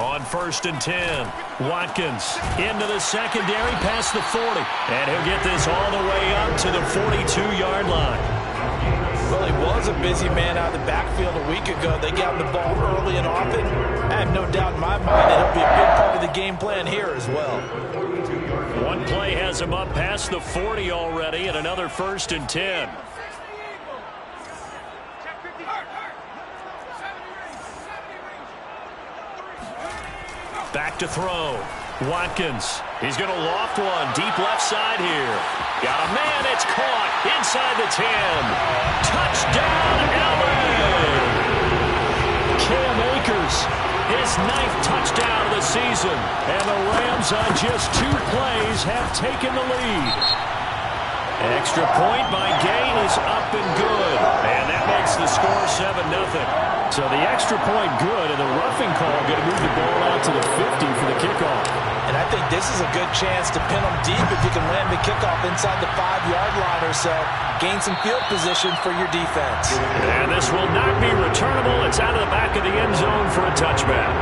On 1st and 10, Watkins into the secondary past the 40. And he'll get this all the way up to the 42-yard line. Well, he was a busy man out of the backfield a week ago. They got him the ball early and often. I have no doubt in my mind that he'll be a big part of the game plan here as well. One play has him up past the 40 already, and another 1st and 10. Back to throw. Watkins. He's going to loft one. Deep left side here. Got a man. It's caught inside the 10. Touchdown, Allen! Cam Akers, his 9th touchdown of the season. And the Rams on just 2 plays have taken the lead. Extra point by Gain is up and good. And that makes the score 7-0. So the extra point good, and the roughing call going to move the ball out to the 50 for the kickoff. And I think this is a good chance to pin them deep if you can land the kickoff inside the 5-yard line or so. Gain some field position for your defense. And this will not be returnable. It's out of the back of the end zone for a touchback.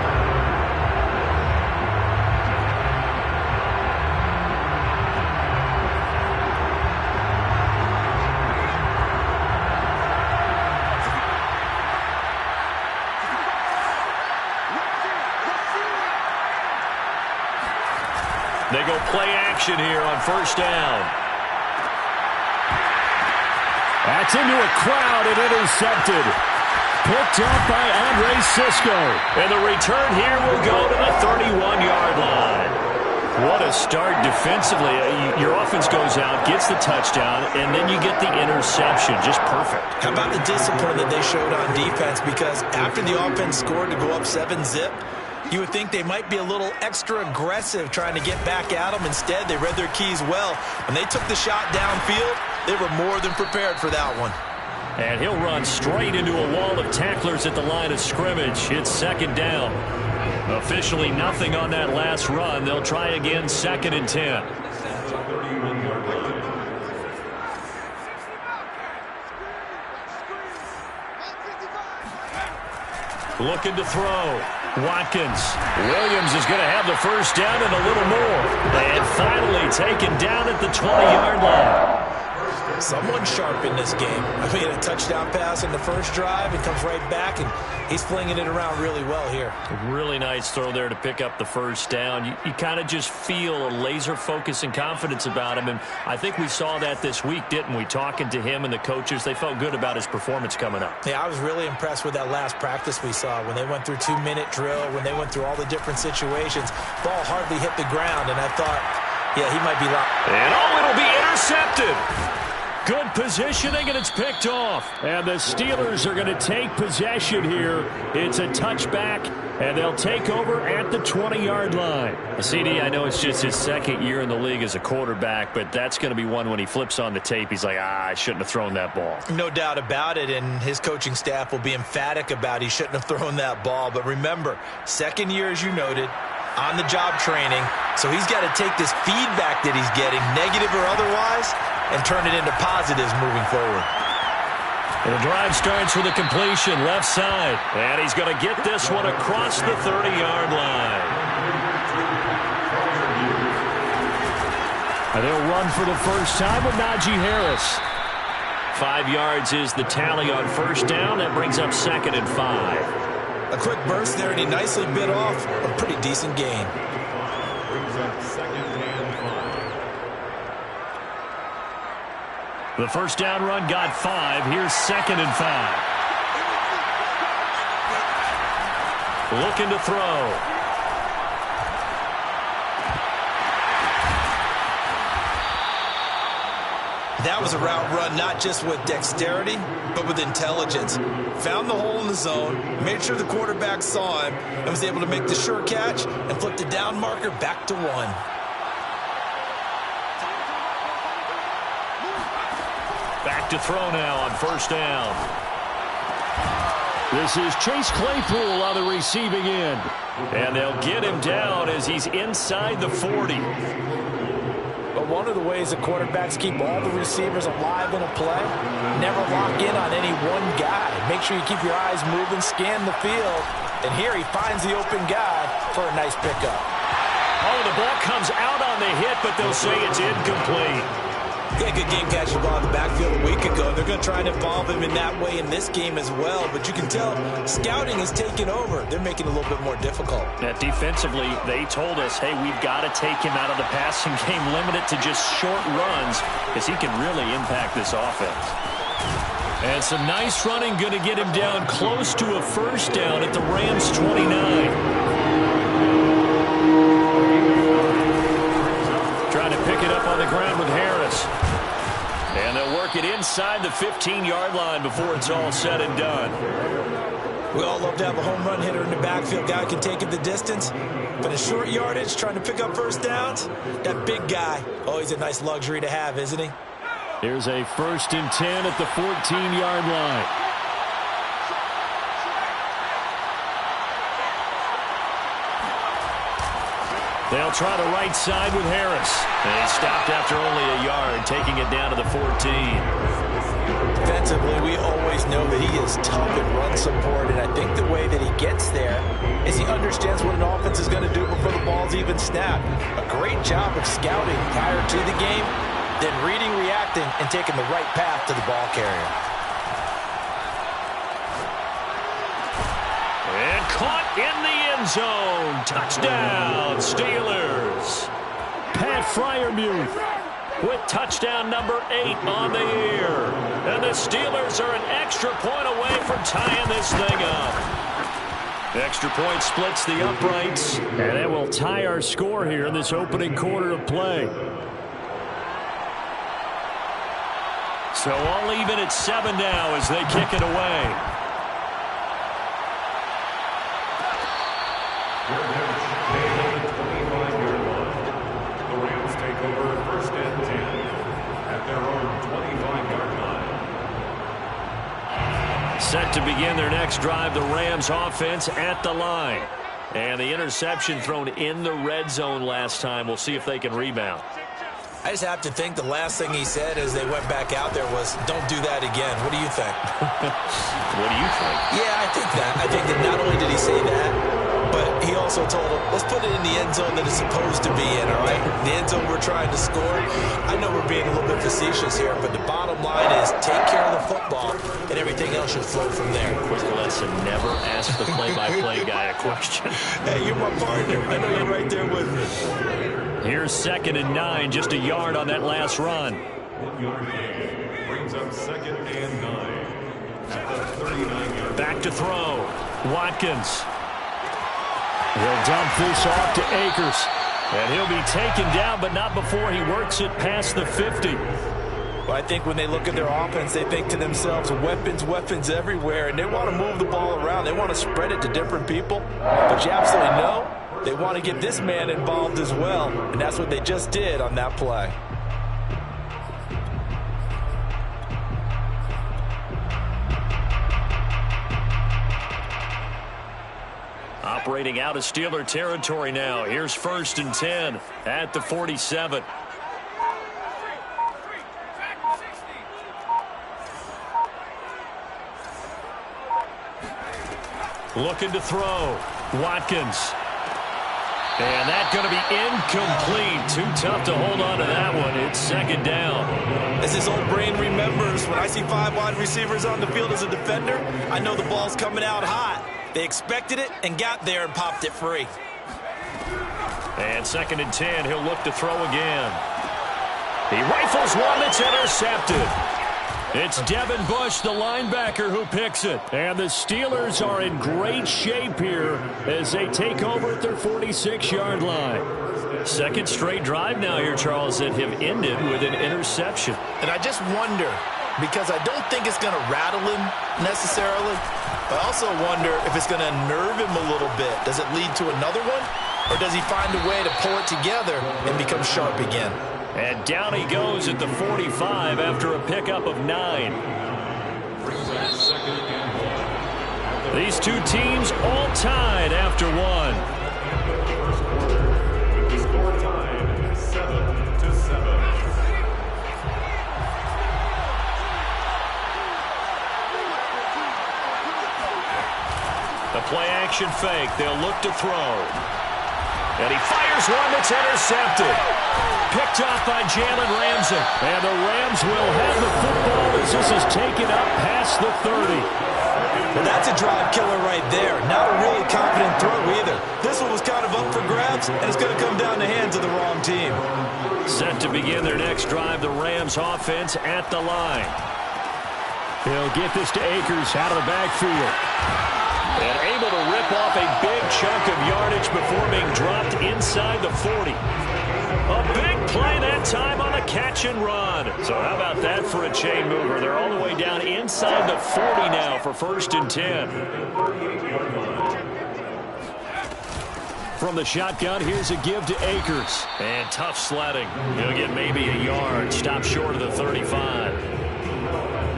They go play action here on 1st down. That's into a crowd and intercepted. Picked up by Andre Cisco. And the return here will go to the 31-yard line. What a start defensively. Your offense goes out, gets the touchdown, and then you get the interception. Just perfect. How about the discipline that they showed on defense? Because after the offense scored to go up 7-zip, you would think they might be a little extra aggressive trying to get back at them. Instead, they read their keys well. When they took the shot downfield, they were more than prepared for that one. And he'll run straight into a wall of tacklers at the line of scrimmage. It's 2nd down. Officially nothing on that last run. They'll try again 2nd and 10. Looking to throw. Watkins. Williams is going to have the 1st down and a little more. And finally taken down at the 20-yard line. Someone sharp in this game. I mean, a touchdown pass in the first drive. It comes right back, and he's flinging it around really well here. A really nice throw there to pick up the 1st down. You kind of just feel a laser focus and confidence about him, and I think we saw that this week, didn't we? Talking to him and the coaches, they felt good about his performance coming up. Yeah, I was really impressed with that last practice we saw when they went through 2-minute drill, when they went through all the different situations. Ball hardly hit the ground, and I thought, yeah, he might be locked. And it'll be intercepted. Good positioning, and it's picked off. And the Steelers are going to take possession here. It's a touchback, and they'll take over at the 20-yard line. CD, I know it's just his 2nd year in the league as a quarterback, but that's going to be one when he flips on the tape, he's like, I shouldn't have thrown that ball. No doubt about it, and his coaching staff will be emphatic about he shouldn't have thrown that ball. But remember, 2nd year, as you noted, on-the-job training, so he's got to take this feedback that he's getting, negative or otherwise, and turn it into positives moving forward. And the drive starts with a completion left side. And he's going to get this one across the 30-yard line. And they'll run for the first time with Najee Harris. 5 yards is the tally on 1st down. That brings up 2nd and 5. A quick burst there, and he nicely bit off a pretty decent gain. Brings up 2nd and 5. The 1st down run got 5. Here's 2nd and 5. Looking to throw. That was a route run not just with dexterity, but with intelligence. Found the hole in the zone, made sure the quarterback saw him, and was able to make the sure catch and flip the down marker back to 1. Back to throw now on 1st down. This is Chase Claypool on the receiving end. And they'll get him down as he's inside the 40. But one of the ways the quarterbacks keep all the receivers alive in a play, never lock in on any one guy. Make sure you keep your eyes moving, scan the field. And here he finds the open guy, for a nice pickup. Oh, the ball comes out on the hit, but they'll say it's incomplete. Yeah, good game catching the ball in the backfield a week ago. They're going to try and involve him in that way in this game as well. But you can tell scouting is taking over. They're making it a little bit more difficult. Yeah, defensively, they told us, hey, we've got to take him out of the passing game, limit it to just short runs, because he can really impact this offense. And some nice running going to get him down close to a first down at the Rams' 29. Trying to pick it up on the ground with Harris. And they'll work it inside the 15-yard line before it's all said and done. We all love to have a home run hitter in the backfield. Guy can take it the distance. But in short yardage, trying to pick up first downs, that big guy, always a nice luxury to have, isn't he? Here's a 1st and 10 at the 14-yard line. They'll try the right side with Harris. And he stopped after only a yard, taking it down to the 14. Defensively, we always know that he is tough in run support, and I think the way that he gets there is he understands what an offense is going to do before the ball's even snapped. A great job of scouting prior to the game, then reading, reacting, and taking the right path to the ball carrier. And caught in the end zone. Touchdown, Steelers. Pat Freiermuth with touchdown number 8 on the year. And the Steelers are an extra point away from tying this thing up. The extra point splits the uprights, and it will tie our score here in this opening quarter of play. So all even at 7 now as they kick it away. The Rams take over 1st and 10 at their own 25-yard line. Set to begin their next drive, the Rams offense at the line. And the interception thrown in the red zone last time. We'll see if they can rebound. I just have to think the last thing he said as they went back out there was, don't do that again. What do you think? What do you think? Yeah, I think that. I think that not only did he say that, but he also told him, let's put it in the end zone that it's supposed to be in, all right? The end zone we're trying to score. I know we're being a little bit facetious here, but the bottom line is take care of the football, and everything else should flow from there. Quick lesson, never ask the play-by-play guy a question. Hey, you're my partner. I know you're right there with me. Here's 2nd and 9, just a yard on that last run. 1-yard gain brings up 2nd and 9 at the 39-yard. Back to throw. Watkins. He'll dump this off to Akers. And he'll be taken down, but not before he works it past the 50. Well, I think when they look at their offense, they think to themselves, weapons, weapons everywhere, and they want to move the ball around. They want to spread it to different people. But you absolutely know they want to get this man involved as well, and that's what they just did on that play. Operating out of Steeler territory now. Here's 1st and 10 at the 47. Looking to throw. Watkins. And that's going to be incomplete. Too tough to hold on to that one. It's 2nd down. As his old brain remembers, when I see 5 wide receivers on the field as a defender, I know the ball's coming out hot. They expected it and got there and popped it free. And 2nd and 10, he'll look to throw again. He rifles one that's intercepted. It's Devin Bush, the linebacker, who picks it. And the Steelers are in great shape here as they take over at their 46-yard line. 2nd straight drive now here, Charles, that have ended with an interception. And I just wonder, because I don't think it's going to rattle him necessarily, I also wonder if it's going to unnerve him a little bit. Does it lead to another one? Or does he find a way to pull it together and become sharp again? And down he goes at the 45 after a pickup of 9. These two teams all tied after one. With the score tied 7-7. The play action fake. They'll look to throw. And he fires one that's intercepted. Picked off by Jalen Ramsey. And the Rams will have the football as this is taken up past the 30. Well, that's a drive killer right there. Not a really confident throw either. This one was kind of up for grabs, and it's going to come down the hands of the wrong team. Set to begin their next drive, the Rams offense at the line. He'll get this to Akers out of the backfield. And able to rip off a big chunk of yardage before being dropped inside the 40. A big play that time on a catch and run. So how about that for a chain mover? They're all the way down inside the 40 now for 1st and 10. From the shotgun, here's a give to Akers. And tough sledding. He'll get maybe a yard. Stop short of the 35.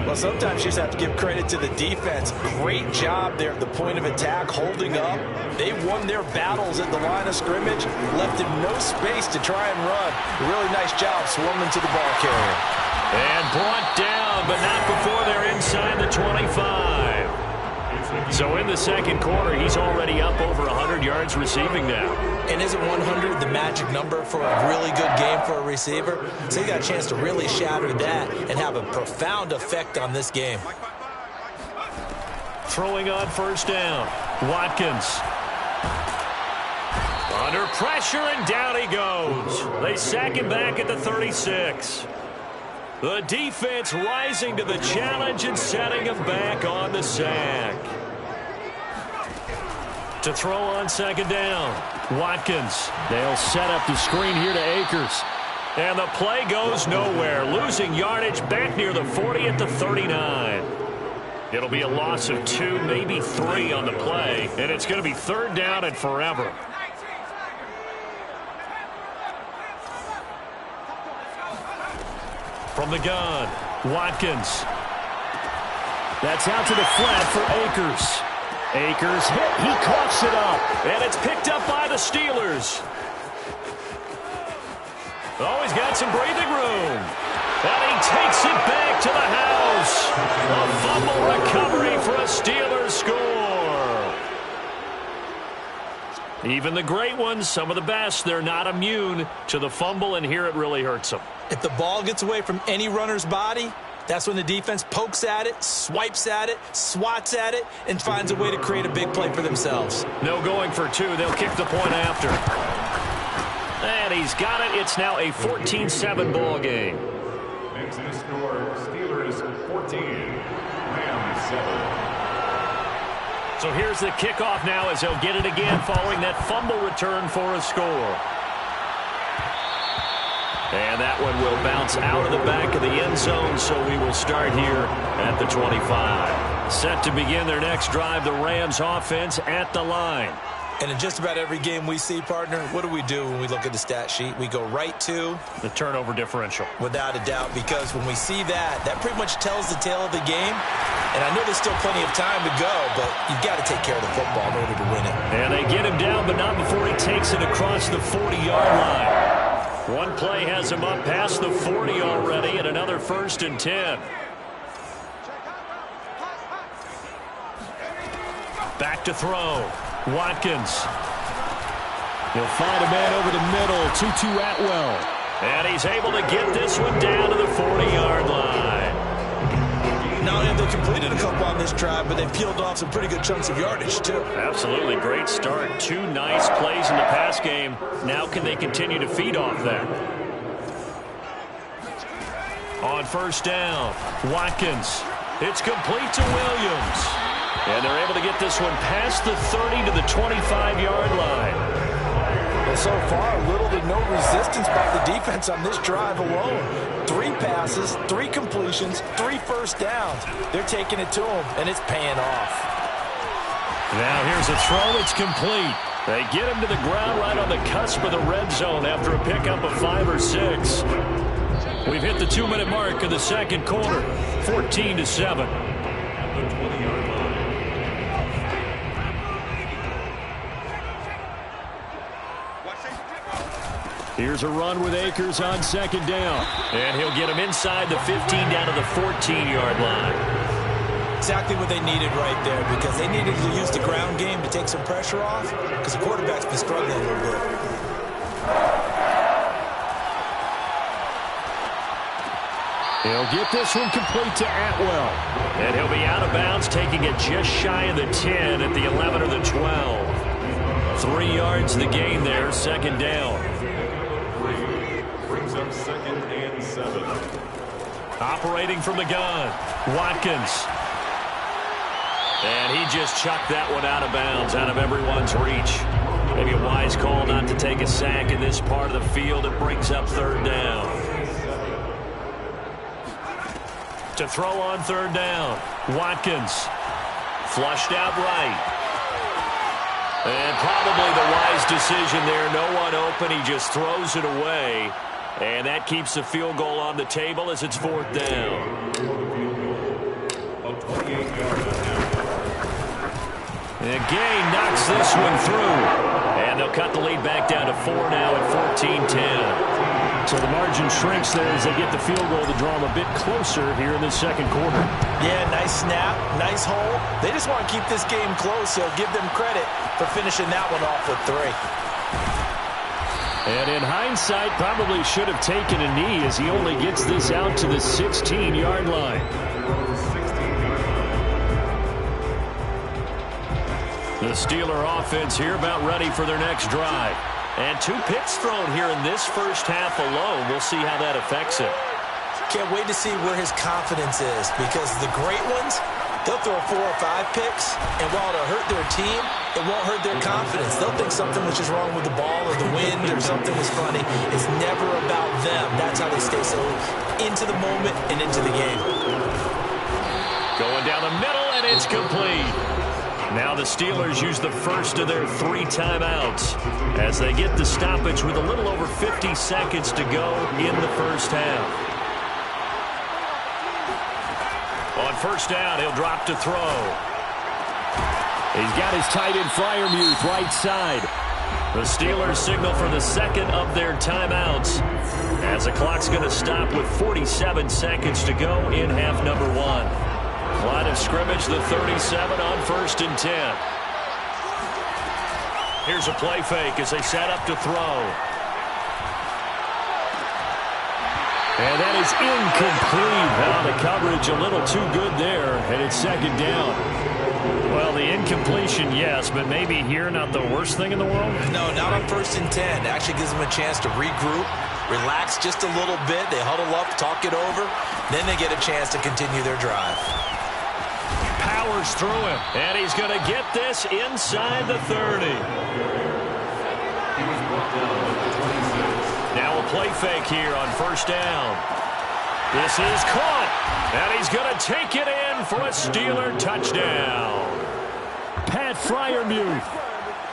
Well, sometimes you just have to give credit to the defense. Great job there at the point of attack, holding up. They won their battles at the line of scrimmage, left him no space to try and run. A really nice job swarming to the ball carrier. And brought down, but not before they're inside the 25. So in the second quarter, he's already up over 100 yards receiving now. And isn't 100 the magic number for a really good game for a receiver? So he got a chance to really shatter that and have a profound effect on this game. Throwing on 1st down. Watkins. Under pressure, and down he goes. They sack him back at the 36. The defense rising to the challenge and setting him back on the sack. To throw on 2nd down. Watkins. They'll set up the screen here to Akers. And the play goes nowhere. Losing yardage back near the 40 at the 39. It'll be a loss of 2, maybe 3 on the play. And it's going to be 3rd down and forever. From the gun, Watkins. That's out to the flat for Akers. Akers hit. He coughs it up. And it's picked up by the Steelers. Oh, he's got some breathing room. And he takes it back to the house. A fumble recovery for a Steelers score. Even the great ones, some of the best, they're not immune to the fumble, and here it really hurts them. If the ball gets away from any runner's body, that's when the defense pokes at it, swipes at it, swats at it, and finds a way to create a big play for themselves. No going for 2. They'll kick the point after. And he's got it. It's now a 14-7 ball game. Next to score, Steelers 14, Rams 7. So here's the kickoff now as they'll get it again following that fumble return for a score. And that one will bounce out of the back of the end zone, so we will start here at the 25. Set to begin their next drive, the Rams offense at the line. And in just about every game we see, partner, what do we do when we look at the stat sheet? We go right to the turnover differential. Without a doubt, because when we see that, that pretty much tells the tale of the game. And I know there's still plenty of time to go, but you've got to take care of the football in order to win it. And they get him down, but not before he takes it across the 40-yard line. One play has him up past the 40 already, and another 1st and 10. Back to throw. Watkins. He'll find a man over the middle. Tutu Atwell. And he's able to get this one down to the 40-yard line. Not only have they completed a couple on this drive, but they've peeled off some pretty good chunks of yardage, too. Absolutely. Great start. 2 nice plays in the pass game. Now can they continue to feed off that? On 1st down, Watkins. It's complete to Williams. And they're able to get this one past the 30 to the 25-yard line. And so far, little to no resistance by the defense on this drive alone. 3 passes, 3 completions, 3 first downs. They're taking it to them, and it's paying off. Now here's a throw. It's complete. They get him to the ground right on the cusp of the red zone after a pickup of 5 or 6. We've hit the 2-minute mark of the second quarter, 14-7. Here's a run with Akers on 2nd down. And he'll get him inside the 15 down to the 14-yard line. Exactly what they needed right there, because they needed to use the ground game to take some pressure off, because the quarterback's been struggling a little bit. He'll get this one complete to Atwell. And he'll be out of bounds, taking it just shy of the 10 at the 11 or the 12. 3 yards the gain there, second down. Brings up second and 7. Operating from the gun, Watkins. And he just chucked that one out of bounds, out of everyone's reach. Maybe a wise call not to take a sack in this part of the field. It brings up third down. To throw on third down, Watkins. Flushed out right. And probably the wise decision there. No one open. He just throws it away. And that keeps the field goal on the table as it's fourth down. A 28-yarder. And Gay knocks this one through. And they'll cut the lead back down to 4 now at 14-10. So the margin shrinks there as they get the field goal to draw them a bit closer here in the second quarter. Yeah, nice snap, nice hole. They just want to keep this game close, so give them credit for finishing that one off with 3. And in hindsight, probably should have taken a knee as he only gets this out to the 16-yard line. The Steeler offense here about ready for their next drive. And 2 picks thrown here in this first half alone. We'll see how that affects him. Can't wait to see where his confidence is, because the great ones, they'll throw 4 or 5 picks, and while it'll hurt their team, it won't hurt their confidence. They'll think something was just wrong with the ball or the wind or something was funny. It's never about them. That's how they stay so into the moment and into the game. Going down the middle, and it's complete. Now the Steelers use the first of their 3 timeouts as they get the stoppage with a little over 50 seconds to go in the first half. On first down, he'll drop to throw. He's got his tight end Freiermuth right side. The Steelers signal for the second of their timeouts as the clock's going to stop with 47 seconds to go in half number 1. Line of scrimmage, the 37 on first and 10. Here's a play fake as they set up to throw. And that is incomplete. Now the coverage a little too good there, and it's second down. Well, the incompletion, yes, but maybe here not the worst thing in the world? No, not on first and 10. It actually gives them a chance to regroup, relax just a little bit. They huddle up, talk it over. Then they get a chance to continue their drive. Powers through him, and he's going to get this inside the 30. Now a play fake here on first down. This is caught, and he's going to take it in for a Steeler touchdown. Pat Freiermuth,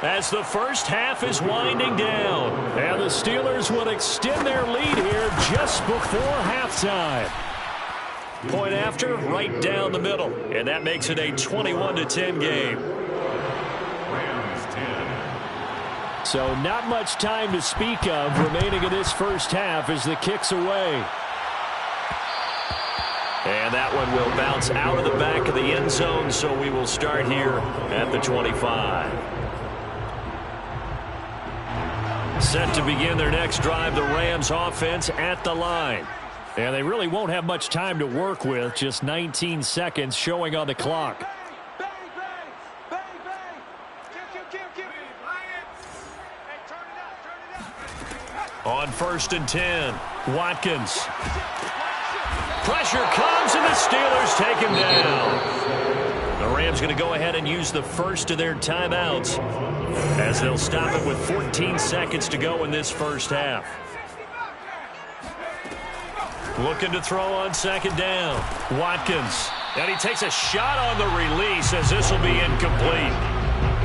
as the first half is winding down, and the Steelers will extend their lead here just before halftime. Point after, right down the middle. And that makes it a 21-10 game. So not much time to speak of remaining in this first half as the kick's away. And that one will bounce out of the back of the end zone, so we will start here at the 25. Set to begin their next drive, the Rams offense at the line. And they really won't have much time to work with, just 19 seconds showing on the clock. On first and 10, Watkins. Pressure comes, and the Steelers take him down. The Rams going to go ahead and use the first of their timeouts as they'll stop it with 14 seconds to go in this first half. Looking to throw on second down. Watkins. And he takes a shot on the release as this will be incomplete.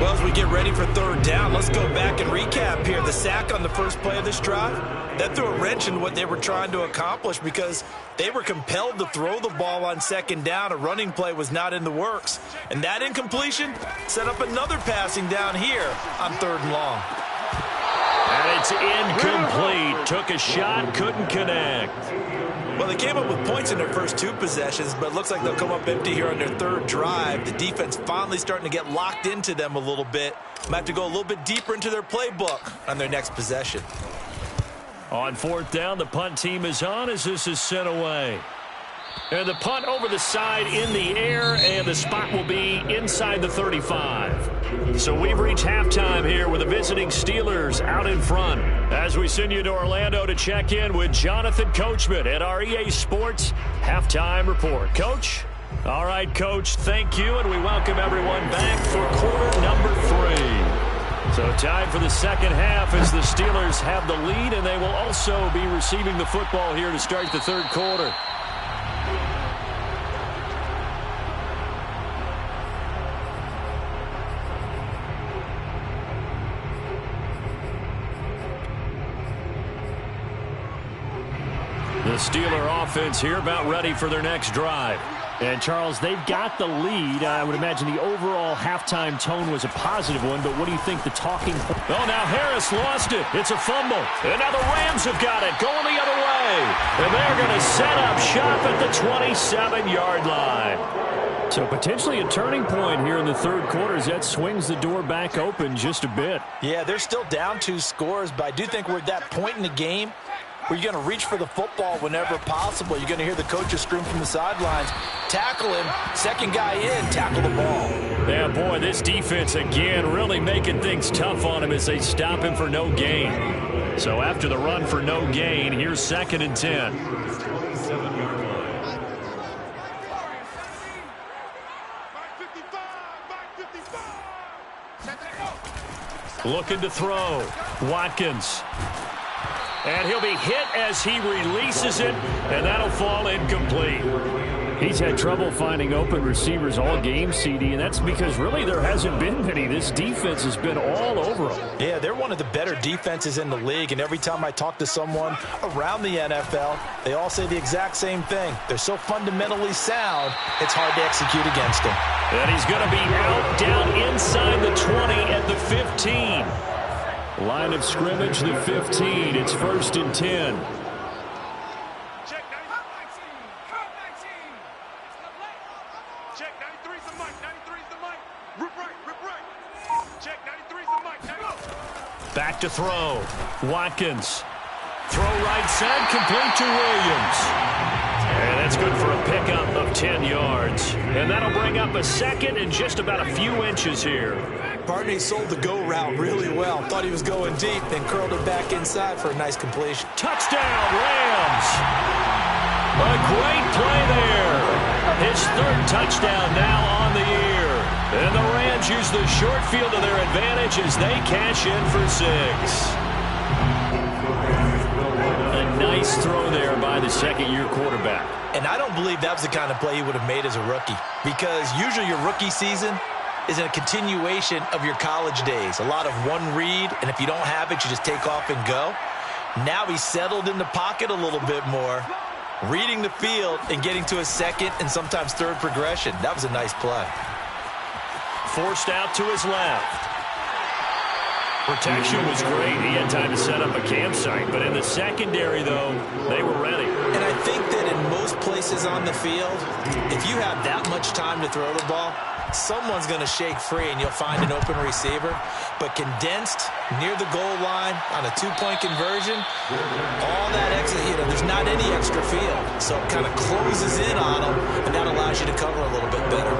Well, as we get ready for third down, let's go back and recap here. The sack on the first play of this drive, that threw a wrench in what they were trying to accomplish because they were compelled to throw the ball on second down. A running play was not in the works. And that incompletion set up another passing down here on third and long. And it's incomplete. Took a shot, couldn't connect. Well, they came up with points in their first 2 possessions, but it looks like they'll come up empty here on their third drive. The defense finally starting to get locked into them a little bit. Might have to go a little bit deeper into their playbook on their next possession. On fourth down, the punt team is on as this is sent away. And the punt over the side in the air, and the spot will be inside the 35. So we've reached halftime here with the visiting Steelers out in front. As we send you to Orlando to check in with Jonathan Coachman at our EA Sports Halftime Report. Coach? All right, Coach, thank you, and we welcome everyone back for quarter number 3. So time for the second half as the Steelers have the lead, and they will also be receiving the football here to start the third quarter. The Steeler offense here about ready for their next drive. And, Charles, they've got the lead. I would imagine the overall halftime tone was a positive one, but what do you think the talking point? Oh, now Harris lost it. It's a fumble. And now the Rams have got it going the other way. And they're going to set up shop at the 27-yard line. So potentially a turning point here in the third quarter as that swings the door back open just a bit. Yeah, they're still down 2 scores, but I do think we're at that point in the game where you're going to reach for the football whenever possible. You're going to hear the coaches scream from the sidelines, tackle him, second guy in, tackle the ball. Yeah, boy, this defense again really making things tough on him as they stop him for no gain. So after the run for no gain, here's 2nd and 10. Looking to throw. Watkins. And he'll be hit as he releases it, and that'll fall incomplete. He's had trouble finding open receivers all game, CD, and that's because really there hasn't been many. This defense has been all over them. Yeah, they're one of the better defenses in the league, and every time I talk to someone around the NFL, they all say the exact same thing. They're so fundamentally sound, it's hard to execute against them. And he's going to be out down inside the 20 at the 15. Line of scrimmage, the 15. It's 1st and 10. Check 19. Check 93's the mic. 93's the mic. Rip right. Check 93's the mic. Back to throw. Watkins. Throw right side, complete to Williams. And that's good for a pickup of 10 yards. And that'll bring up a second and just about a few inches here. Barney sold the go route really well. Thought he was going deep, then curled it back inside for a nice completion. Touchdown, Rams! A great play there. His 3rd touchdown now on the year. And the Rams use the short field to their advantage as they cash in for 6. A nice throw there by the second-year quarterback. And I don't believe that was the kind of play he would have made as a rookie, because usually your rookie season is a continuation of your college days. A lot of one read, and if you don't have it, you just take off and go. Now he's settled in the pocket a little bit more, reading the field and getting to a second and sometimes third progression. That was a nice play. Forced out to his left. Protection was great. He had time to set up a campsite. But in the secondary, though, they were ready. And I think that in most places on the field, if you have that much time to throw the ball, someone's going to shake free and you'll find an open receiver. But condensed near the goal line on a 2-point conversion, all that extra, there's not any extra field. So it kind of closes in on them, and that allows you to cover a little bit better.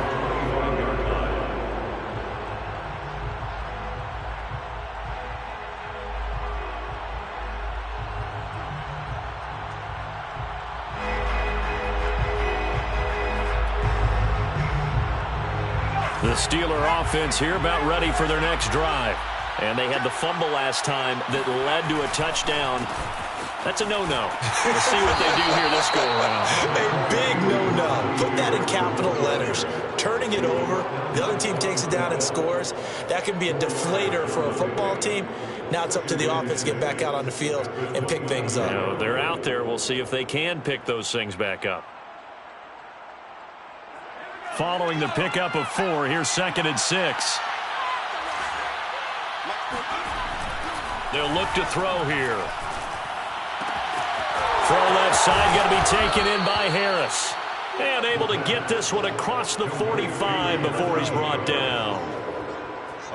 The Steeler offense here about ready for their next drive. And they had the fumble last time that led to a touchdown. That's a no-no. We'll see what they do here this go-around. A big no-no. Put that in capital letters. Turning it over, the other team takes it down and scores. That can be a deflator for a football team. Now it's up to the offense to get back out on the field and pick things up. They're out there. We'll see if they can pick those things back up. Following the pickup of 4, here's 2nd and 6. They'll look to throw here. Throw left side, going to be taken in by Harris. And able to get this one across the 45 before he's brought down.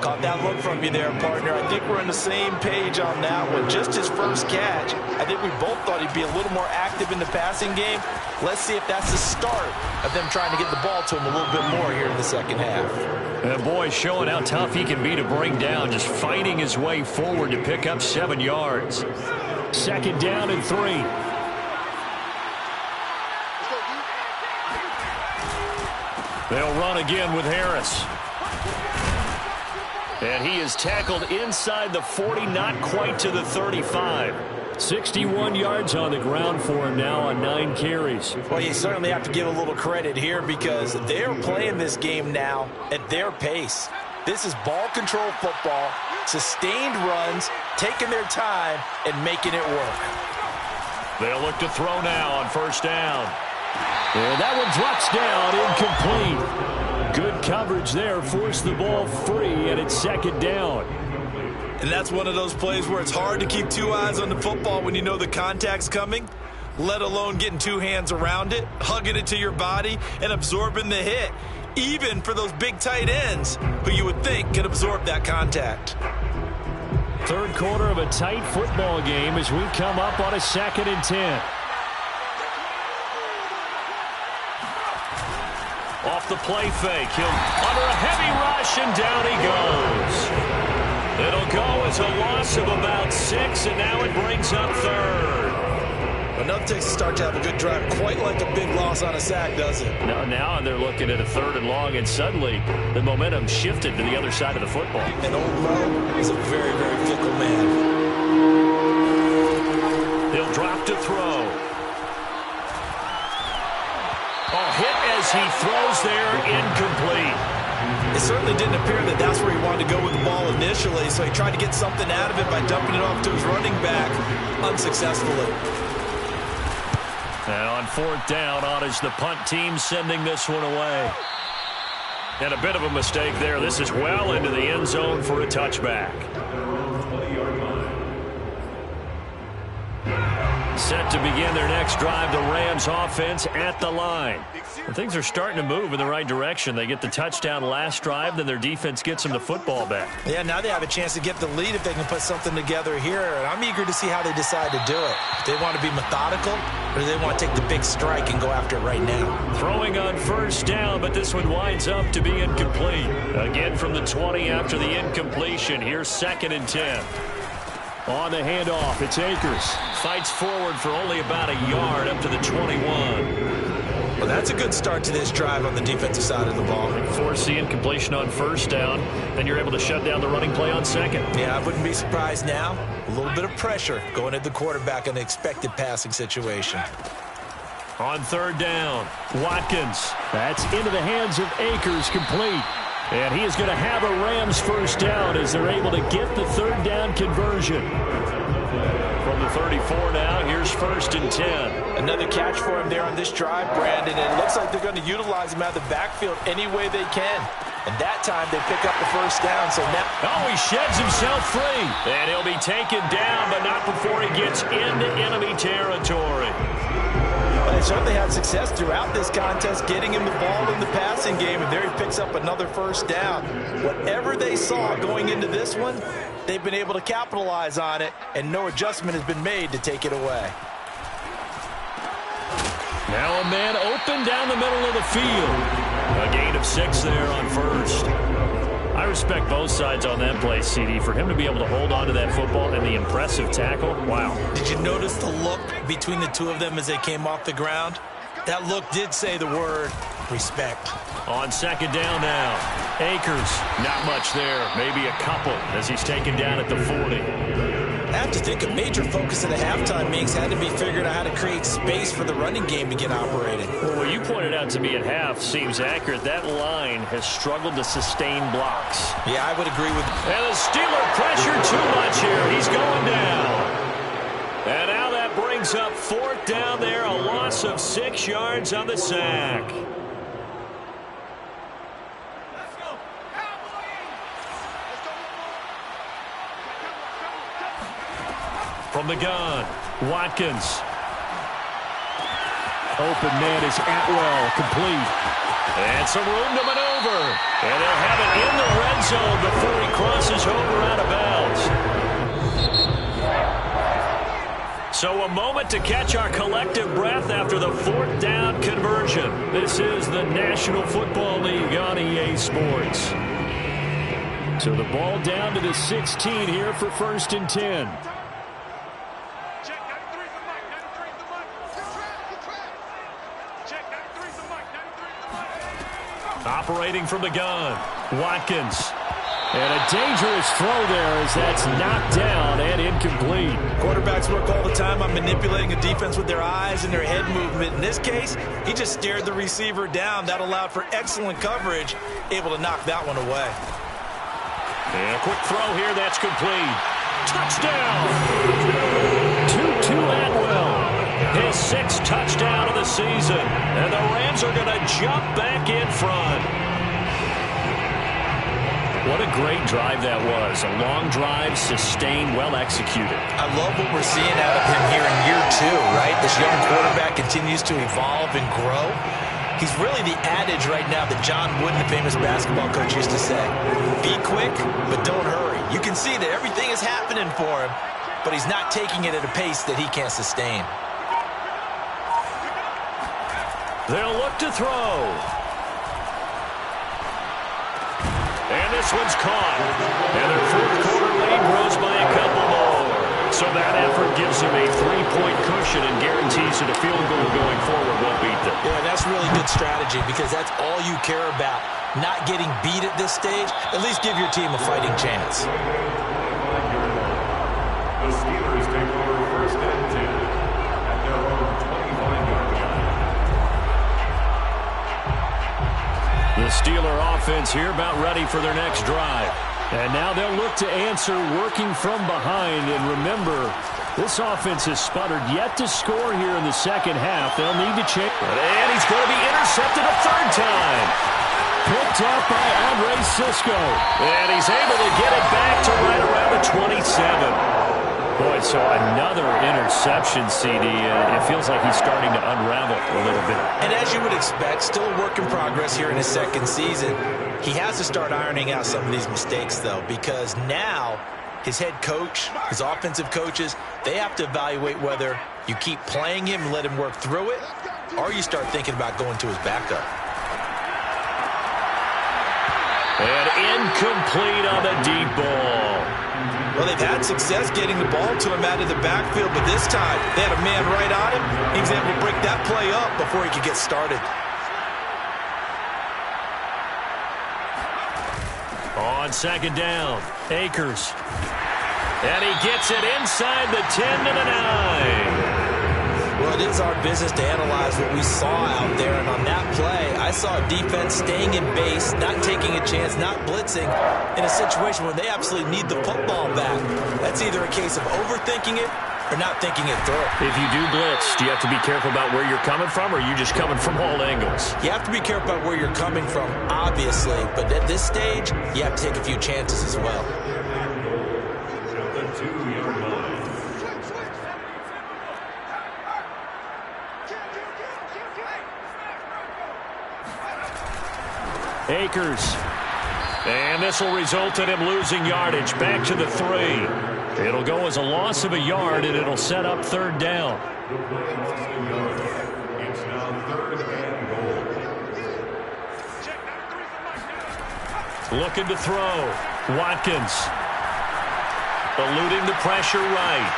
Caught that look from you there, partner. I think we're on the same page on that one. Just his first catch. I think we both thought he'd be a little more active in the passing game. Let's see if that's the start of them trying to get the ball to him a little bit more here in the second half. And boy, showing how tough he can be to bring down, just fighting his way forward to pick up 7 yards. Second down and 3. They'll run again with Harris. And he is tackled inside the 40, not quite to the 35. 61 yards on the ground for him now on 9 carries. Well, you certainly have to give a little credit here because they're playing this game now at their pace. This is ball control football, sustained runs, taking their time, and making it work. They'll look to throw now on first down. And that one drops down, incomplete. Good coverage there, forced the ball free, and it's second down. And that's one of those plays where it's hard to keep 2 eyes on the football when you know the contact's coming, let alone getting 2 hands around it, hugging it to your body, and absorbing the hit, even for those big tight ends who you would think could absorb that contact. Third quarter of a tight football game as we come up on a 2nd and 10. Off the play fake. He'll under a heavy rush, and down he goes. It'll go as a loss of about 6, and now it brings up 3rd. Enough takes to start to have a good drive, quite like a big loss on a sack, does it? No, now they're looking at a 3rd and long, and suddenly the momentum shifted to the other side of the football. And old Mo is a very, very fickle man. He'll drop to throw. Hit as he throws there, incomplete. It certainly didn't appear that that's where he wanted to go with the ball initially, so he tried to get something out of it by dumping it off to his running back unsuccessfully. And on 4th down, on is the punt team sending this one away. And a bit of a mistake there. This is well into the end zone for a touchback. Set to begin their next drive, the Rams offense at the line. And things are starting to move in the right direction. They get the touchdown last drive, then their defense gets them the football back. Yeah, now they have a chance to get the lead if they can put something together here. And I'm eager to see how they decide to do it. Do they want to be methodical, or do they want to take the big strike and go after it right now? Throwing on first down, but this one winds up to be incomplete. Again from the 20 after the incompletion. Here's 2nd and 10. On the handoff, it's Akers. Fights forward for only about a yard up to the 21. Well, that's a good start to this drive on the defensive side of the ball. Force the incompletion on first down, then you're able to shut down the running play on 2nd. Yeah, I wouldn't be surprised now. A little bit of pressure going at the quarterback in an expected passing situation. On 3rd down, Watkins. That's into the hands of Akers, complete. And he is going to have a Rams first down as they're able to get the 3rd down conversion. From the 34 now, here's 1st and 10. Another catch for him there on this drive, Brandon. And it looks like they're going to utilize him out of the backfield any way they can. And that time they pick up the first down. So now, he sheds himself free. And he'll be taken down, but not before he gets into enemy territory. But they certainly had success throughout this contest, getting him the ball in the passing game, and there he picks up another first down. Whatever they saw going into this one, they've been able to capitalize on it, and no adjustment has been made to take it away. Now a man open down the middle of the field. A gain of 6 there on first. I respect both sides on that play, CD. For him to be able to hold on to that football and the impressive tackle, wow. Did you notice the look between the two of them as they came off the ground? That look did say the word respect. On 2nd down now, Akers, not much there, maybe a couple as he's taken down at the 40. I have to think a major focus of the halftime meetings had to be figuring out how to create space for the running game to get operated. Well, what you pointed out to me at half seems accurate. That line has struggled to sustain blocks. Yeah, I would agree with you. And the Steeler pressure too much here. He's going down. And now that brings up 4th down there, a loss of 6 yards on the sack. From the gun, Watkins. Open man is Atwell, complete. And some room to maneuver. And they'll have it in the red zone before he crosses over out of bounds. So a moment to catch our collective breath after the 4th down conversion. This is the National Football League on EA Sports. So the ball down to the 16 here for 1st and 10. Check 93's the mic. 93's the mic. Check 93's the mic. 93's the mic. Operating from the gun, Watkins. And a dangerous throw there as that's knocked down and incomplete. Quarterbacks work all the time on manipulating a defense with their eyes and their head movement. In this case, he just stared the receiver down. That allowed for excellent coverage, able to knock that one away. And a quick throw here, that's complete. Touchdown! Tutu Atwell. His 6th touchdown of the season. And the Rams are going to jump back in front. What a great drive that was. A long drive, sustained, well executed. I love what we're seeing out of him here in year 2, right? This young quarterback continues to evolve and grow. He's really the adage right now that John Wooden, the famous basketball coach, used to say. Be quick, but don't hurry. You can see that everything is happening for him, but he's not taking it at a pace that he can't sustain. They'll look to throw. And this one's caught. And their 4th quarter lead grows by a couple more. So that effort gives them a 3-point cushion and guarantees that a field goal going forward won't beat them. Yeah, that's really good strategy because that's all you care about. Not getting beat at this stage. At least give your team a fighting chance. The Steelers take over 1st and 10 at their own 25-yard line. The Steeler offense here about ready for their next drive. And now they'll look to answer working from behind. And remember, this offense has sputtered yet to score here in the 2nd half. They'll need to change. And he's going to be intercepted a 3rd time. Picked up by Andre Cisco. And he's able to get it back to right around the 27. Boy, so another interception, CD. It feels like he's starting to unravel a little bit. And as you would expect, still a work in progress here in his 2nd season. He has to start ironing out some of these mistakes, though, because now his head coach, his offensive coaches, they have to evaluate whether you keep playing him and let him work through it, or you start thinking about going to his backup. And incomplete on the deep ball. Well, they've had success getting the ball to him out of the backfield, but this time they had a man right on him. He was able to break that play up before he could get started. On 2nd down, Akers. And he gets it inside the 10 to the 9. Well, it is our business to analyze what we saw out there, and on that play, I saw a defense staying in base, not taking a chance, not blitzing, in a situation where they absolutely need the football back. That's either a case of overthinking it or not thinking it through. If you do blitz, do you have to be careful about where you're coming from, or are you just coming from all angles? You have to be careful about where you're coming from, obviously, but at this stage, you have to take a few chances as well. At the 2-yard line. Akers. And this will result in him losing yardage. Back to the 3. It'll go as a loss of a yard, and it'll set up 3rd down. It's now 3rd and goal. Looking to throw. Watkins. Eluding the pressure right.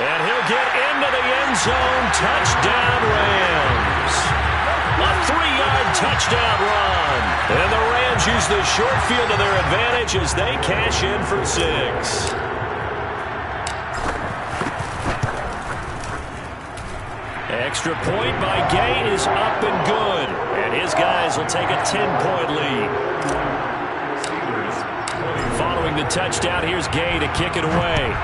And he'll get into the end zone. Touchdown, Rams. A 3-yard touchdown run. And the Rams use the short field to their advantage as they cash in for 6. Extra point by Gay is up and good. And his guys will take a 10-point lead. Following the touchdown, here's Gay to kick it away.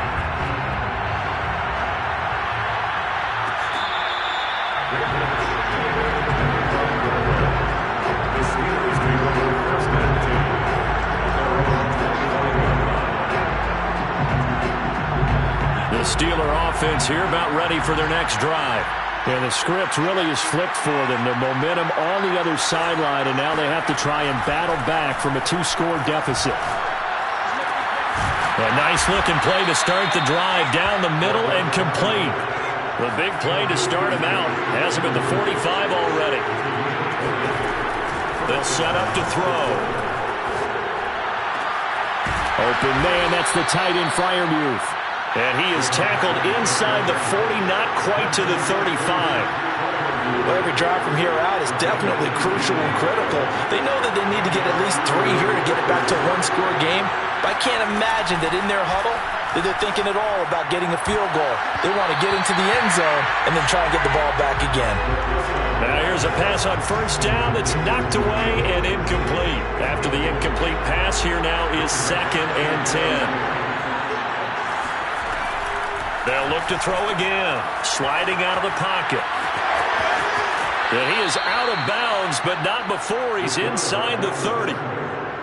The Steeler offense here about ready for their next drive. And the script really is flipped for them. The momentum on the other sideline, and now they have to try and battle back from a 2-score deficit. A nice-looking play to start the drive down the middle and complete. The big play to start him out has him at the 45 already. They'll set up to throw. Open man, that's the tight end Freiermuth. And he is tackled inside the 40, not quite to the 35. Well, every drive from here out is definitely crucial and critical. They know that they need to get at least 3 here to get it back to a 1-score game. But I can't imagine that in their huddle that they're thinking at all about getting a field goal. They want to get into the end zone and then try and get the ball back again. Now here's a pass on first down that's knocked away and incomplete. After the incomplete pass, here now is 2nd and 10. They'll look to throw again. Sliding out of the pocket. And he is out of bounds, but not before he's inside the 30.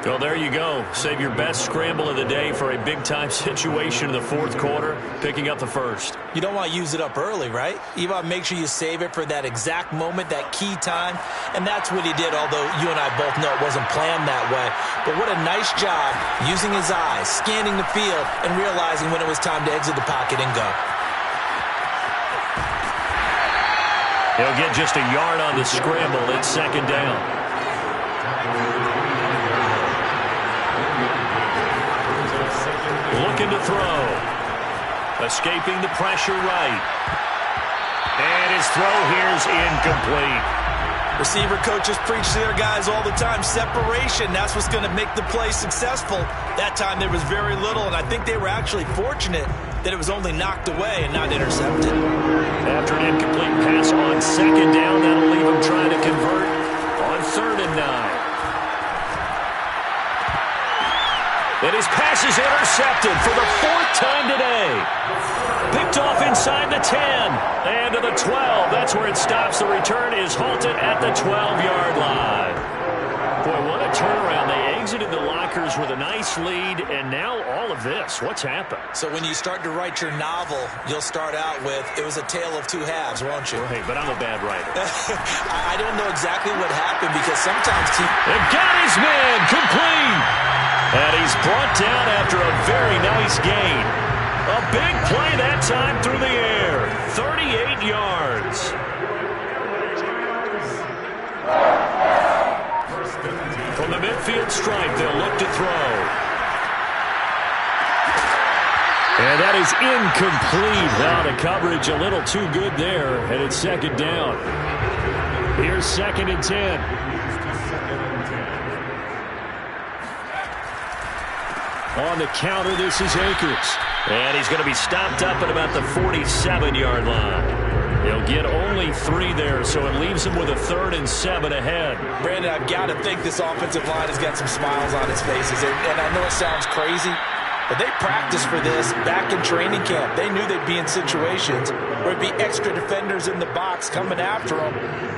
Well, there you go. Save your best scramble of the day for a big-time situation in the 4th quarter, picking up the first. You don't want to use it up early, right? You want to make sure you save it for that exact moment, that key time. And that's what he did, although you and I both know it wasn't planned that way. But what a nice job using his eyes, scanning the field, and realizing when it was time to exit the pocket and go. He'll get just a yard on the scramble. It's 2nd down. Looking to throw. Escaping the pressure right. And his throw here's incomplete. Receiver coaches preach to their guys all the time. Separation, that's what's going to make the play successful. That time there was very little, and I think they were actually fortunate that it was only knocked away and not intercepted. After an incomplete pass on 2nd down, that'll leave him trying to convert on 3rd and 9. And his pass is intercepted for the 4th time today. Picked off inside the 10 and to the 12. That's where it stops. The return is halted at the 12-yard line. Boy, what a turnaround. They exited the lockers with a nice lead, and now all of this. What's happened? So when you start to write your novel, you'll start out with, it was a tale of 2 halves, won't you? Right, but I'm a bad writer. I don't know exactly what happened because sometimes They've got his man complete. And he's brought down after a very nice gain. A big play that time through the air. 38 yards. From the midfield stripe, they'll look to throw. And that is incomplete. Now the coverage a little too good there, and it's 2nd down. Here's 2nd and 10. On the counter, this is Akers. And he's going to be stopped up at about the 47-yard line. He'll get only 3 there, so it leaves him with a 3rd and 7 ahead. Brandon, I've got to think this offensive line has got some smiles on its faces. And I know it sounds crazy, but they practiced for this back in training camp. They knew they'd be in situations where it'd be extra defenders in the box coming after them,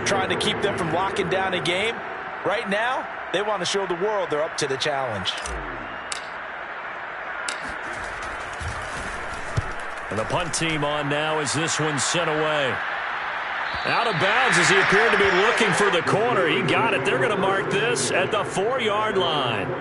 trying to keep them from locking down a game. Right now, they want to show the world they're up to the challenge. And the punt team on now as this one's sent away. Out of bounds as he appeared to be looking for the corner. He got it. They're going to mark this at the 4-yard line.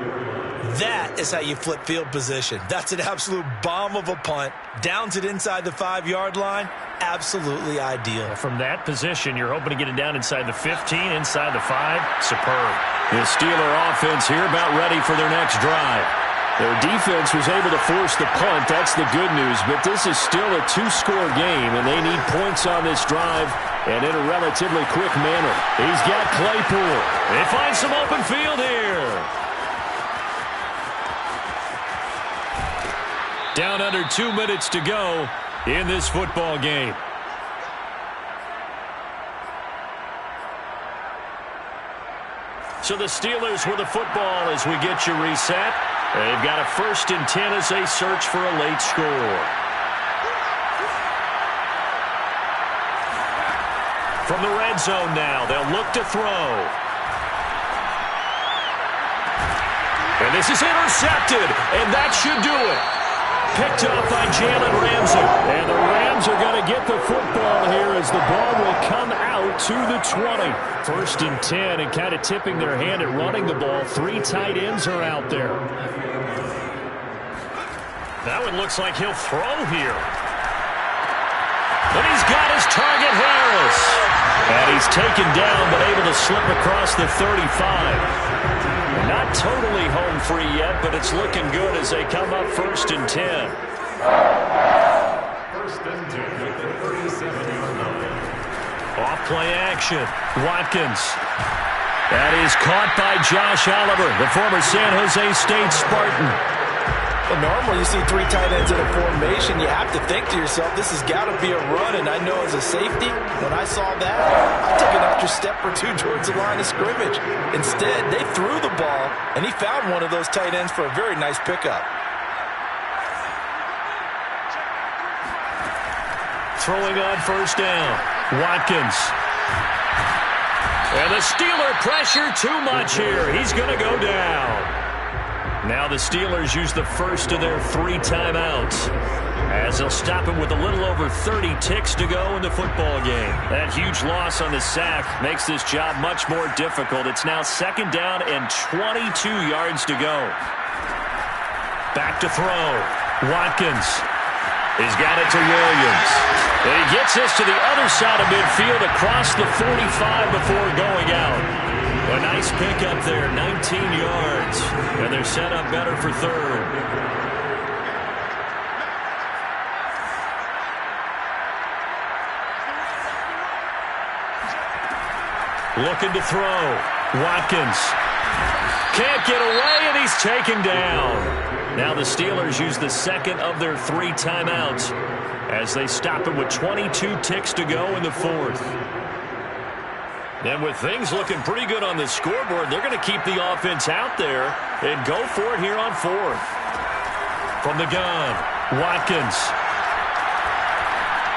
That is how you flip field position. That's an absolute bomb of a punt. Downs it inside the 5-yard line. Absolutely ideal. From that position, you're hoping to get it down inside the 15, inside the 5. Superb. The Steeler offense here about ready for their next drive. Their defense was able to force the punt. That's the good news. But this is still a 2-score game, and they need points on this drive and in a relatively quick manner. He's got Claypool. They find some open field here. Down under 2 minutes to go in this football game. So the Steelers with the football as we get you reset. They've got a 1st and 10 as they search for a late score. From the red zone now, they'll look to throw. And this is intercepted, and that should do it. Picked off by Jalen Ramsey. And the Rams are going to get the football here as the ball will come out to the 20. 1st and 10, and kind of tipping their hand at running the ball. 3 tight ends are out there. That one looks like he'll throw here. But he's got his target, Harris. And he's taken down, but able to slip across the 35. Not totally home free yet, but it's looking good as they come up 1st and 10. 1st and 10 at the 37-yard line. Off play action. Watkins. That is caught by Josh Oliver, the former San Jose State Spartan. Well, normally you see 3 tight ends in a formation, you have to think to yourself, this has got to be a run. And I know as a safety, when I saw that, I took an extra step or 2 towards the line of scrimmage. Instead, they threw the ball, and he found one of those tight ends for a very nice pickup. Throwing on 1st down. Watkins. And the Steeler pressure too much here. He's going to go down. Now the Steelers use the first of their 3 timeouts as they'll stop him with a little over 30 ticks to go in the football game. That huge loss on the sack makes this job much more difficult. It's now 2nd down and 22 yards to go. Back to throw. Watkins. He's got it to Williams. And he gets this to the other side of midfield across the 45 before going out. A nice pickup there, 19 yards. And they're set up better for 3rd. Looking to throw. Watkins. Can't get away, and he's taken down. Now the Steelers use the 2nd of their 3 timeouts as they stop him with 22 ticks to go in the 4th. And with things looking pretty good on the scoreboard, they're going to keep the offense out there and go for it here on 4th. From the gun, Watkins.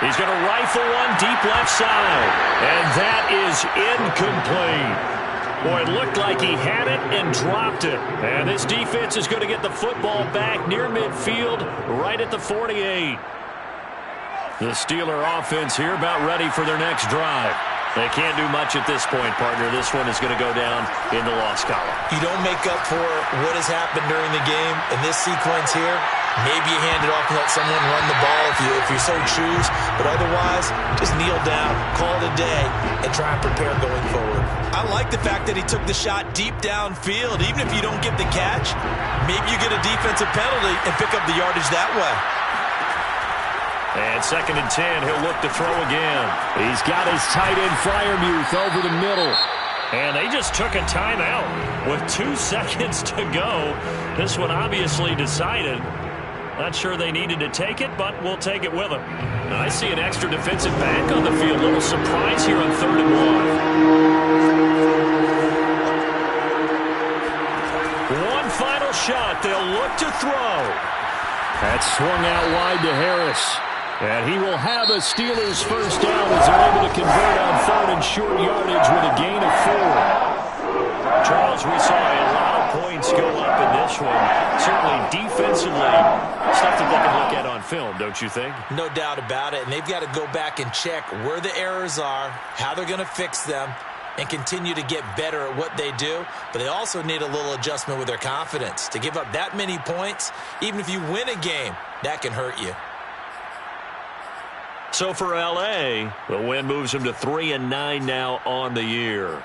He's going to rifle one deep left side. And that is incomplete. Boy, it looked like he had it and dropped it. And this defense is going to get the football back near midfield, right at the 48. The Steeler offense here about ready for their next drive. They can't do much at this point, partner. This one is going to go down in the loss column. You don't make up for what has happened during the game. In this sequence here, maybe you hand it off and let someone run the ball if you so choose. But otherwise, just kneel down, call it a day, and try and prepare going forward. I like the fact that he took the shot deep downfield. Even if you don't get the catch, maybe you get a defensive penalty and pick up the yardage that way. And 2nd and 10, he'll look to throw again. He's got his tight end Freiermuth over the middle. And they just took a timeout with 2 seconds to go. This one obviously decided. Not sure they needed to take it, but we'll take it with them. And I see an extra defensive back on the field. A little surprise here on 3rd and 1. One final shot. They'll look to throw. That's swung out wide to Harris. And he will have a Steelers 1st down as they're able to convert on 3rd and short yardage with a gain of 4. Charles, we saw a lot of points go up in this one. Certainly defensively, stuff that they can look at on film, don't you think? No doubt about it. And they've got to go back and check where the errors are, how they're going to fix them, and continue to get better at what they do. But they also need a little adjustment with their confidence. To give up that many points, even if you win a game, that can hurt you. So for L.A., the win moves them to 3-9 now on the year.